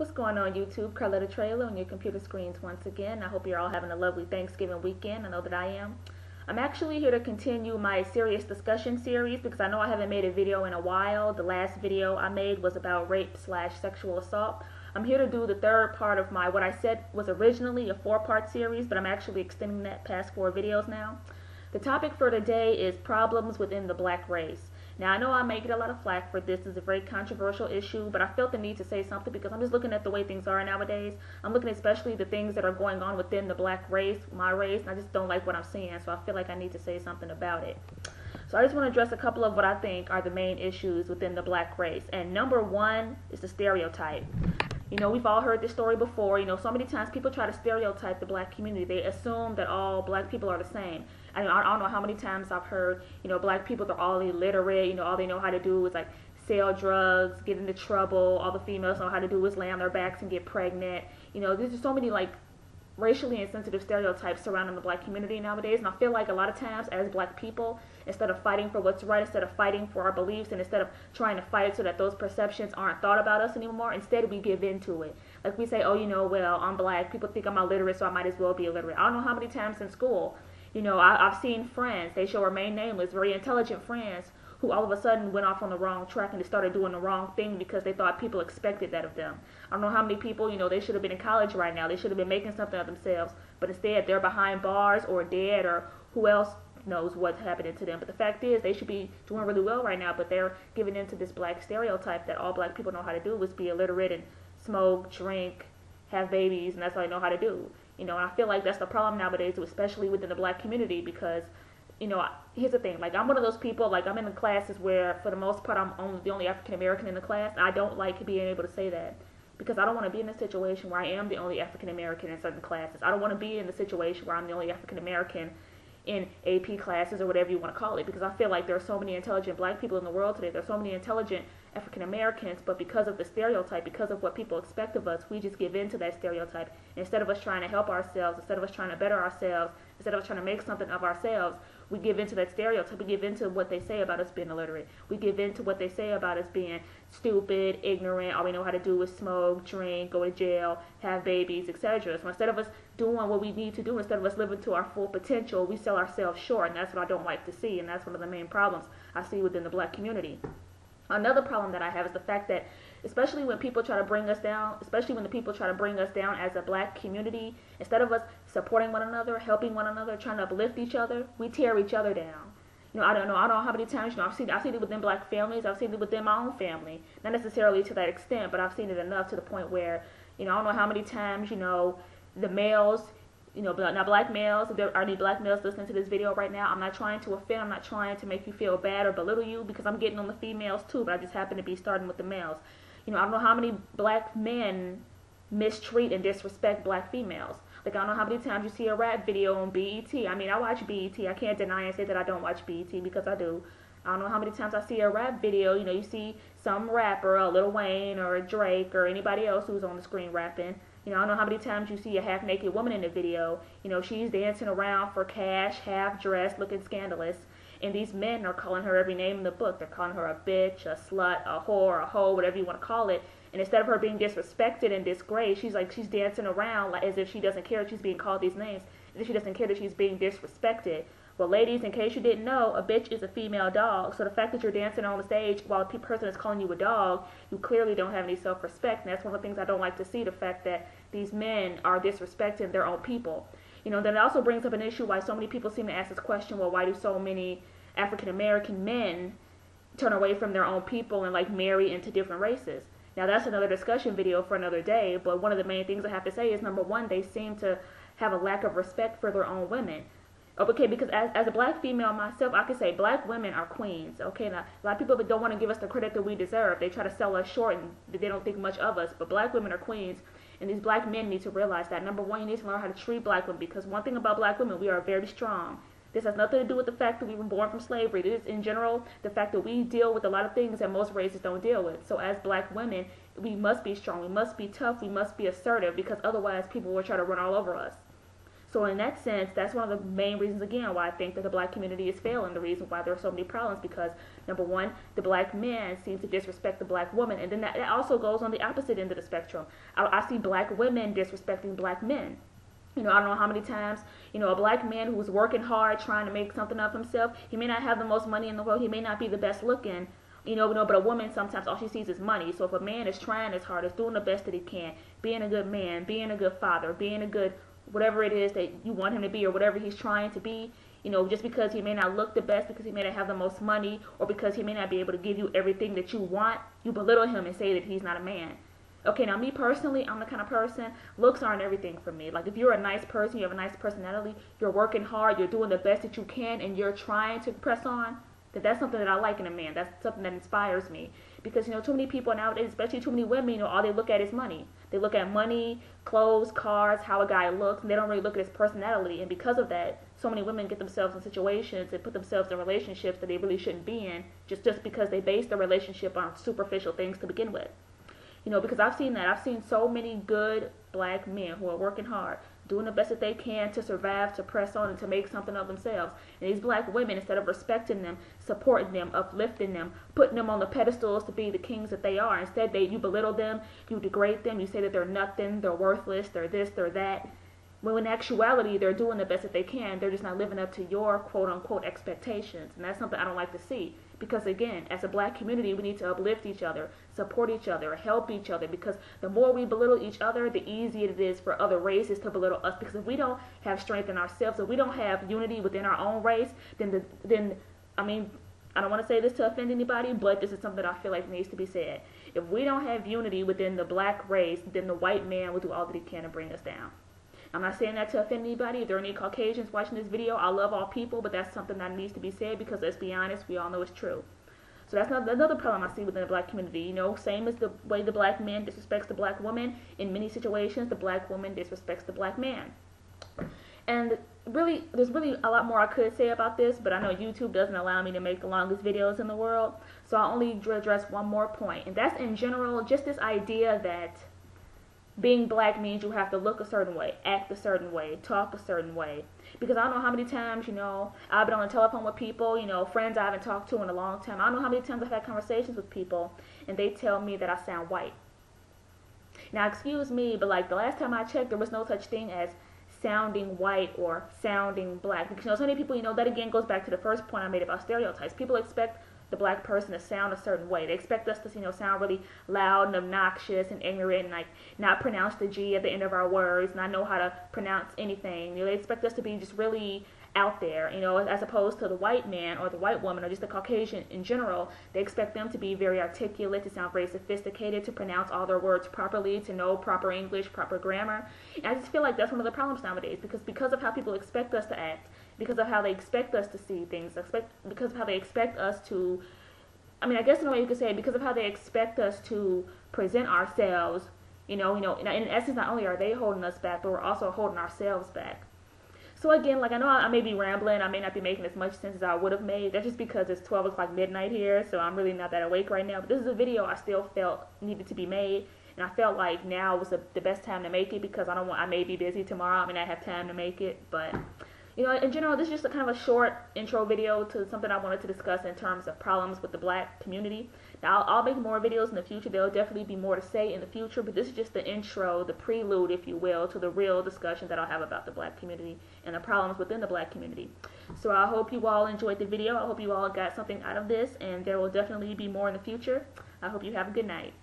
What's going on YouTube? Carletta Traylor on your computer screens once again. I hope you're all having a lovely Thanksgiving weekend. I know that I am. I'm actually here to continue my serious discussion series because I know I haven't made a video in a while. The last video I made was about rape/sexual assault. I'm here to do the third part of my, what I said was originally a 4-part series, but I'm actually extending that past 4 videos now. The topic for today is problems within the black race. Now, I know I may get a lot of flack for this. It's a very controversial issue, but I felt the need to say something because I'm just looking at the way things are nowadays. I'm looking especially the things that are going on within the black race, my race, and I just don't like what I'm seeing, so I feel like I need to say something about it. So I just want to address a couple of what I think are the main issues within the black race. And number one is the stereotype. You know, we've all heard this story before. You know, so many times people try to stereotype the black community. They assume that all black people are the same. I don't know how many times I've heard, you know, black people are all illiterate. You know, all they know how to do is like sell drugs, get into trouble. All the females know how to do is lay on their backs and get pregnant. You know, there's just so many like racially insensitive stereotypes surrounding the black community nowadays, and I feel like a lot of times as black people, instead of fighting for what's right, instead of fighting for our beliefs, and instead of trying to fight so that those perceptions aren't thought about us anymore, instead we give in to it. Like we say, oh, you know, well, I'm black, people think I'm illiterate, so I might as well be illiterate. I don't know how many times in school, you know, I've seen friends, they shall remain nameless, very intelligent friends, who all of a sudden went off on the wrong track and they started doing the wrong thing because they thought people expected that of them. I don't know how many people, you know, they should have been in college right now. They should have been making something of themselves, but instead they're behind bars or dead, or who else knows what's happening to them. But the fact is they should be doing really well right now, but they're giving into this black stereotype that all black people know how to do is be illiterate and smoke, drink, have babies, and that's all they know how to do. You know, and I feel like that's the problem nowadays, especially within the black community, because you know, here's the thing, like, I'm one of those people, like, I'm in the classes where, for the most part, I'm the only African-American in the class, and I don't like being able to say that, because I don't want to be in a situation where I am the only African-American in certain classes. I don't want to be in the situation where I'm the only African-American in AP classes, or whatever you want to call it, because I feel like there are so many intelligent black people in the world today, there are so many intelligent African-Americans, but because of the stereotype, because of what people expect of us, we just give in to that stereotype. Instead of us trying to help ourselves, instead of us trying to better ourselves, instead of us trying to make something of ourselves, we give into that stereotype. We give into what they say about us being illiterate. We give into what they say about us being stupid, ignorant. All we know how to do is smoke, drink, go to jail, have babies, etc. So instead of us doing what we need to do, instead of us living to our full potential, we sell ourselves short, and that's what I don't like to see, and that's one of the main problems I see within the black community. Another problem that I have is the fact that, especially when people try to bring us down, especially when the people try to bring us down as a black community, instead of us supporting one another, helping one another, trying to uplift each other, we tear each other down. You know, I don't know how many times, you know, I've seen it within black families, I've seen it within my own family. Not necessarily to that extent, but I've seen it enough to the point where, you know, I don't know how many times, you know, the males, you know, now black males, if there are any black males listening to this video right now, I'm not trying to offend, I'm not trying to make you feel bad or belittle you, because I'm getting on the females too, but I just happen to be starting with the males. You know, I don't know how many black men mistreat and disrespect black females. Like, I don't know how many times you see a rap video on BET. I mean, I watch BET. I can't deny and say that I don't watch BET, because I do. I don't know how many times I see a rap video, you know, you see some rapper, a Lil Wayne or a Drake or anybody else who's on the screen rapping. You know, I don't know how many times you see a half-naked woman in the video. You know, she's dancing around for cash, half-dressed, looking scandalous. And these men are calling her every name in the book. They're calling her a bitch, a slut, a whore, a hoe, whatever you want to call it. And instead of her being disrespected and disgraced, she's dancing around like as if she doesn't care that she's being called these names, as if she doesn't care that she's being disrespected. Well, ladies, in case you didn't know, a bitch is a female dog. So the fact that you're dancing on the stage while a person is calling you a dog, you clearly don't have any self-respect. And that's one of the things I don't like to see, the fact that these men are disrespecting their own people. You know, then it also brings up an issue why so many people seem to ask this question, well, why do so many African-American men turn away from their own people and like marry into different races? Now, that's another discussion video for another day, but one of the main things I have to say is, number one, they seem to have a lack of respect for their own women. Okay, because as a black female myself, I can say black women are queens. Okay, now a lot of people don't want to give us the credit that we deserve. They try to sell us short and they don't think much of us. But black women are queens, and these black men need to realize that. Number one, you need to learn how to treat black women, because one thing about black women, we are very strong. This has nothing to do with the fact that we were born from slavery. This is, in general, the fact that we deal with a lot of things that most races don't deal with. So as black women, we must be strong. We must be tough. We must be assertive, because otherwise people will try to run all over us. So in that sense, that's one of the main reasons, again, why I think that the black community is failing. The reason why there are so many problems, because number one, the black man seems to disrespect the black woman, and then that also goes on the opposite end of the spectrum. I see black women disrespecting black men. I don't know how many times, a black man who's working hard, trying to make something of himself, he may not have the most money in the world, he may not be the best looking, but a woman, sometimes all she sees is money. So if a man is trying his hardest, doing the best that he can, being a good man, being a good father, being a good whatever it is that you want him to be, or whatever he's trying to be, just because he may not look the best, because he may not have the most money, or because he may not be able to give you everything that you want, you belittle him and say that he's not a man. Okay, now me personally, I'm the kind of person, looks aren't everything for me. Like, if you're a nice person, you have a nice personality, you're working hard, you're doing the best that you can, and you're trying to press on, that's something that I like in a man. That's something that inspires me. Because, too many people nowadays, especially too many women, all they look at is money. They look at money, clothes, cars, how a guy looks, and they don't really look at his personality. And because of that, so many women get themselves in situations and put themselves in relationships that they really shouldn't be in, just because they base their relationship on superficial things to begin with. Because I've seen that. I've seen so many good black men who are working hard, doing the best that they can to survive, to press on, and to make something of themselves. And these black women, instead of respecting them, supporting them, uplifting them, putting them on the pedestals to be the kings that they are, instead you belittle them, you degrade them, you say that they're nothing, they're worthless, they're this, they're that. When in actuality, they're doing the best that they can. They're just not living up to your quote-unquote expectations. And that's something I don't like to see. Because again, as a black community, we need to uplift each other, support each other, help each other. Because the more we belittle each other, the easier it is for other races to belittle us. Because if we don't have strength in ourselves, if we don't have unity within our own race, then I don't want to say this to offend anybody, but this is something that I feel like needs to be said. If we don't have unity within the black race, then the white man will do all that he can to bring us down. I'm not saying that to offend anybody. If there are any Caucasians watching this video, I love all people, but that's something that needs to be said, because let's be honest, we all know it's true. So that's another problem I see within the black community. Same as the way the black man disrespects the black woman, in many situations, the black woman disrespects the black man. And really, there's really a lot more I could say about this, but I know YouTube doesn't allow me to make the longest videos in the world, so I'll only address one more point, and that's in general, just this idea that being black means you have to look a certain way, act a certain way, talk a certain way. Because I don't know how many times, I've been on the telephone with people, friends I haven't talked to in a long time. I don't know how many times I've had conversations with people, and they tell me that I sound white. Now, excuse me, but like the last time I checked, there was no such thing as sounding white or sounding black. Because so many people, that again goes back to the first point I made about stereotypes. People expect the black person to sound a certain way. They expect us to, sound really loud and obnoxious and ignorant and not pronounce the G at the end of our words, not know how to pronounce anything. They expect us to be just really out there, as opposed to the white man or the white woman or just the Caucasian in general. They expect them to be very articulate, to sound very sophisticated, to pronounce all their words properly, to know proper English, proper grammar. And I just feel like that's one of the problems nowadays, because of how people expect us to act, because of how they expect us to see things, because of how they expect us to, I guess in a way you could say, because of how they expect us to present ourselves, in essence, not only are they holding us back, but we're also holding ourselves back. So again, I know I may be rambling, I may not be making as much sense as I would have made. That's just because it's 12 o'clock midnight here, so I'm really not that awake right now. But this is a video I still felt needed to be made, and I felt like now was the best time to make it, because I may be busy tomorrow, I may not have time to make it, but in general, this is just a kind of a short intro video to something I wanted to discuss in terms of problems with the black community. Now, I'll make more videos in the future. There'll definitely be more to say in the future, but this is just the intro, the prelude, if you will, to the real discussion that I'll have about the black community and the problems within the black community. So I hope you all enjoyed the video. I hope you all got something out of this, and there will definitely be more in the future. I hope you have a good night.